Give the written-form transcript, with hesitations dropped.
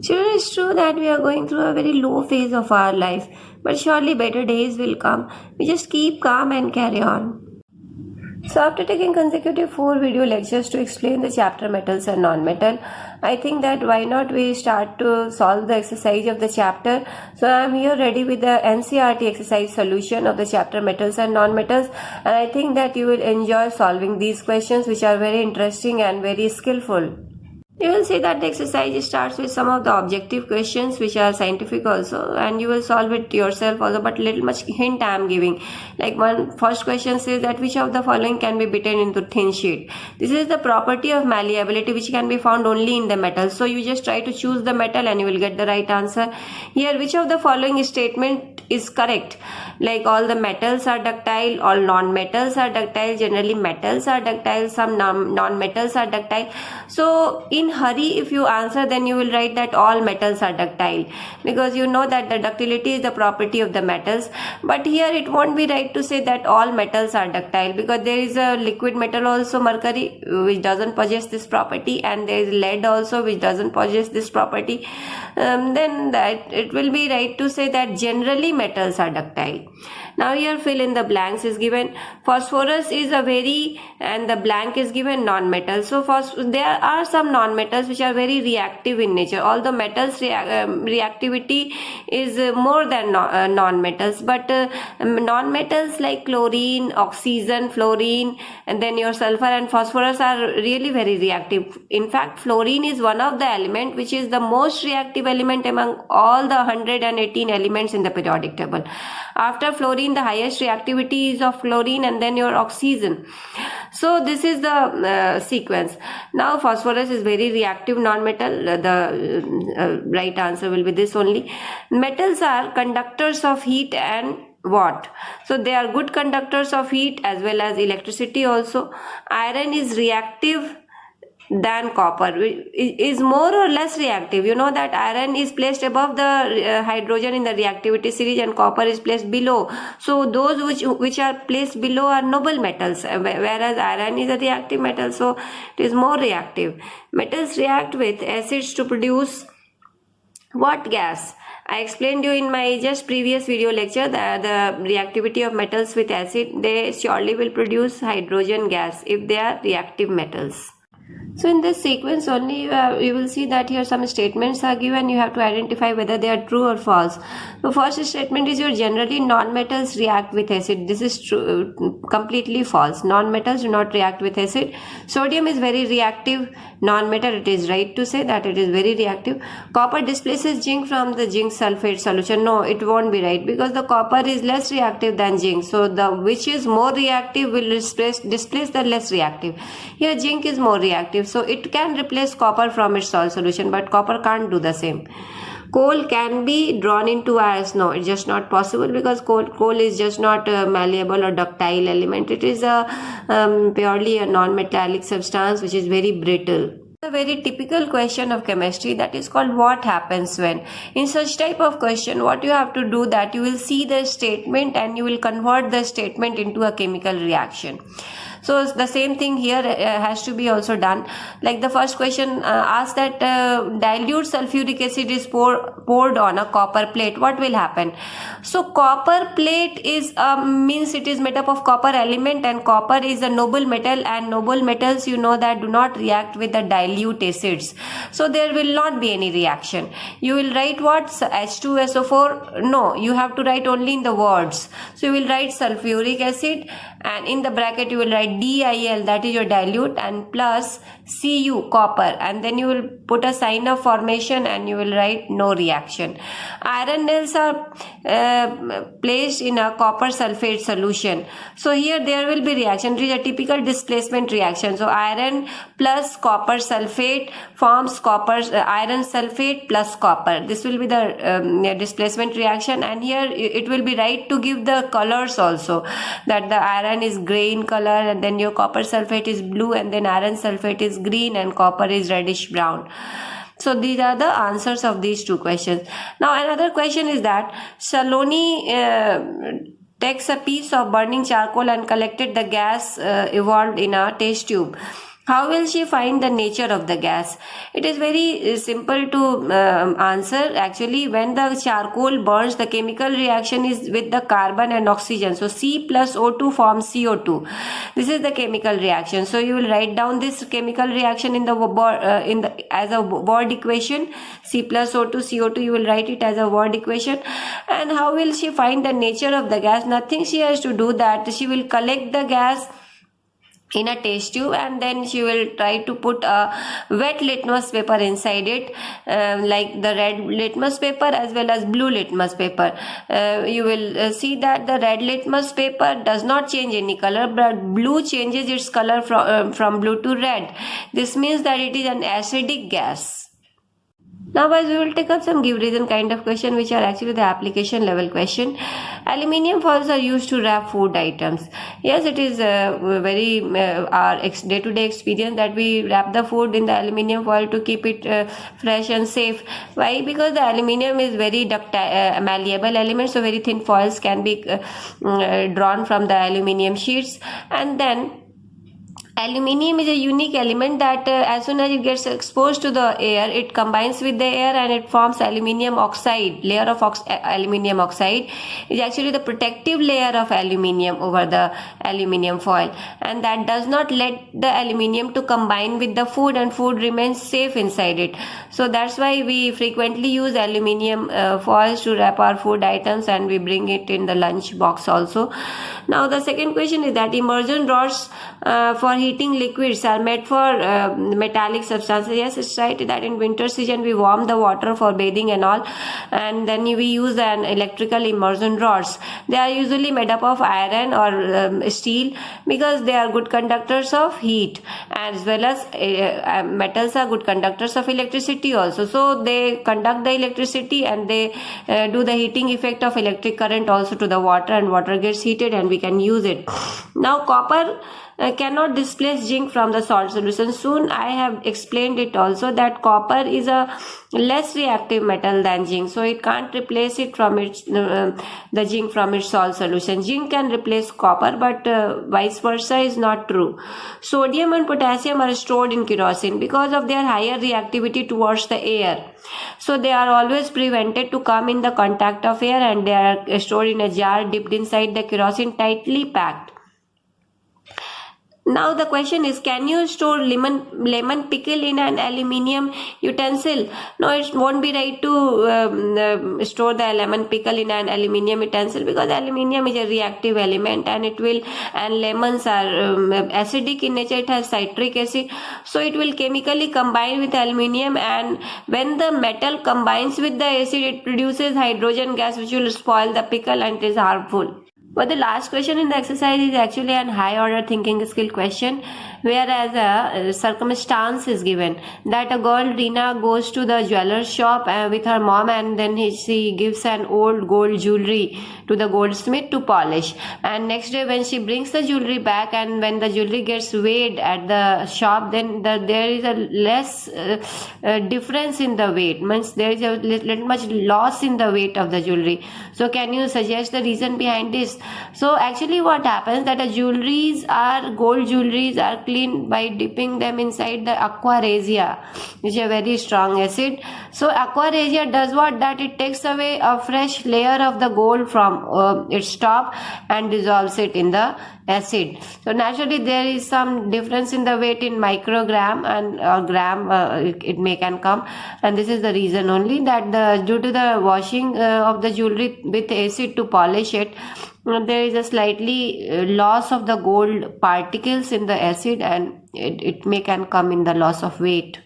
Children, it's true that we are going through a very low phase of our life, but surely better days will come. We just keep calm and carry on. So after taking consecutive 4 video lectures to explain the chapter metals and non-metal, I think that why not we start to solve the exercise of the chapter. So I am here ready with the NCERT exercise solution of the chapter metals and non-metals, and I think that you will enjoy solving these questions, which are very interesting and very skillful. You will see that the exercise starts with some of the objective questions which are scientific also, and you will solve it yourself also, but little much hint I am giving. Like one first question says that which of the following can be beaten into thin sheet. This is the property of malleability which can be found only in the metal. So you just try to choose the metal and you will get the right answer. Here, which of the following statement is correct? Like all the metals are ductile, all non-metals are ductile, generally metals are ductile, some non-metals are ductile. So in hurry, if you answer, then you will write that all metals are ductile, because you know that the ductility is the property of the metals. But here it won't be right to say that all metals are ductile, because there is a liquid metal also, mercury, which doesn't possess this property, and there is lead also which doesn't possess this property. Then that it will be right to say that generally metals are ductile. Now here fill in the blanks is given. Phosphorus is a very, and the blank is given non-metal. So there are some non-metals which are very reactive in nature. All the metals reactivity is more than non-metals, but non-metals like chlorine, oxygen, fluorine, and then your sulfur and phosphorus are really very reactive. In fact, fluorine is one of the element which is the most reactive element among all the 118 elements in the periodic table. After fluorine, the highest reactivity is of fluorine, and then your oxygen. So this is the sequence. Now phosphorus is very reactive non-metal. The right answer will be this only. Metals are conductors of heat and what? So they are good conductors of heat as well as electricity also. Iron is reactive than copper, is more or less reactive. You know that iron is placed above the hydrogen in the reactivity series, and copper is placed below. So those which are placed below are noble metals, whereas iron is a reactive metal, so it is more reactive. Metals react with acids to produce what gas? I explained you in my just previous video lecture that the reactivity of metals with acid, they surely will produce hydrogen gas if they are reactive metals. So in this sequence only you will see that here some statements are given. You have to identify whether they are true or false. The first statement is your generally non-metals react with acid. This is true, completely false. Non-metals do not react with acid. Sodium is very reactive non-metal. It is right to say that it is very reactive. Copper displaces zinc from the zinc sulfate solution. No, it won't be right, because the copper is less reactive than zinc. So the which is more reactive will displace the less reactive. Here zinc is more reactive, so it can replace copper from its salt solution, but copper can't do the same. Coal can be drawn into ice. No, it's just not possible, because coal is just not a malleable or ductile element. It is a purely a non-metallic substance which is very brittle. A very typical question of chemistry, that is called what happens when. In such type of question, what you have to do, that you will see the statement and you will convert the statement into a chemical reaction. So the same thing here has to be also done. Like the first question asks that dilute sulfuric acid is poured on a copper plate. What will happen? So copper plate is means it is made up of copper element, and copper is a noble metal, and noble metals you know that do not react with the dilute acids. So there will not be any reaction. You will write what? H2SO4? No, you have to write only in the words. So you will write sulfuric acid, and in the bracket you will write DIL, that is your dilute, and plus Cu, copper, and then you will put a sign of formation and you will write no reaction. Iron nails are placed in a copper sulfate solution. So here there will be reaction. It is a typical displacement reaction. So iron plus copper sulfate forms iron sulfate plus copper. This will be the displacement reaction, and here it will be right to give the colors also, that the iron is gray in color, and then your copper sulfate is blue, and then iron sulfate is green, and copper is reddish brown. So these are the answers of these two questions. Now another question is that Saloni takes a piece of burning charcoal and collected the gas evolved in a test tube. How will she find the nature of the gas? It is very simple to answer. Actually, when the charcoal burns, the chemical reaction is with the carbon and oxygen. So C plus O2 forms CO2. This is the chemical reaction. So you will write down this chemical reaction in the as a word equation. C plus O2 CO2. You will write it as a word equation. And how will she find the nature of the gas? Nothing she has to do that. She will collect the gas in a test tube, and then she will try to put a wet litmus paper inside it, like the red litmus paper as well as blue litmus paper. You will see that the red litmus paper does not change any color, but blue changes its color from blue to red. This means that it is an acidic gas. Now guys, we will take up some give reason kind of question, which are actually the application level question. Aluminium foils are used to wrap food items. Yes, it is very our day-to-day experience that we wrap the food in the aluminium foil to keep it fresh and safe. Why? Because the aluminium is very ductile, malleable element, so very thin foils can be drawn from the aluminium sheets. And then aluminium is a unique element that as soon as it gets exposed to the air, it combines with the air and it forms aluminium oxide. Layer of aluminium oxide is actually the protective layer of aluminium over the aluminium foil, and that does not let the aluminium to combine with the food, and food remains safe inside it. So that's why we frequently use aluminium foils to wrap our food items, and we bring it in the lunch box also. Now the second question is that immersion rods for heating liquids are made for metallic substances. Yes, it's right that in winter season we warm the water for bathing and all, and then we use an electrical immersion rods. They are usually made up of iron or steel because they are good conductors of heat, as well as metals are good conductors of electricity also. So they conduct the electricity, and they do the heating effect of electric current also to the water, and water gets heated and we can use it. Now copper cannot displace zinc from the salt solution. Soon I have explained it also that copper is a less reactive metal than zinc, so it can't replace it from its the zinc from its salt solution. Zinc can replace copper, but vice versa is not true. Sodium and potassium are stored in kerosene because of their higher reactivity towards the air, so they are always prevented to come in the contact of air, and they are stored in a jar dipped inside the kerosene, tightly packed. Now the question is, can you store lemon pickle in an aluminium utensil? No, it won't be right to store the lemon pickle in an aluminium utensil, because aluminium is a reactive element, and lemons are acidic in nature. It has citric acid, so it will chemically combine with aluminium, and when the metal combines with the acid, it produces hydrogen gas, which will spoil the pickle and it is harmful. But the last question in the exercise is actually an high order thinking skill question, whereas a circumstance is given that a girl Rina goes to the jeweler's shop with her mom, and then she gives an old gold jewelry to the goldsmith to polish, and next day when she brings the jewelry back, and when the jewelry gets weighed at the shop, then there is a less difference in the weight, means there is a little much loss in the weight of the jewelry. So can you suggest the reason behind this? So actually what happens that gold jewelries are cleaned by dipping them inside the aqua regia, which is a very strong acid. So aqua regia does what? That it takes away a fresh layer of the gold from its top and dissolves it in the acid. So naturally there is some difference in the weight in microgram and gram, it may can come, and this is the reason only that due to the washing of the jewelry with acid to polish it, there is a slightly loss of the gold particles in the acid, and it may can come in the loss of weight.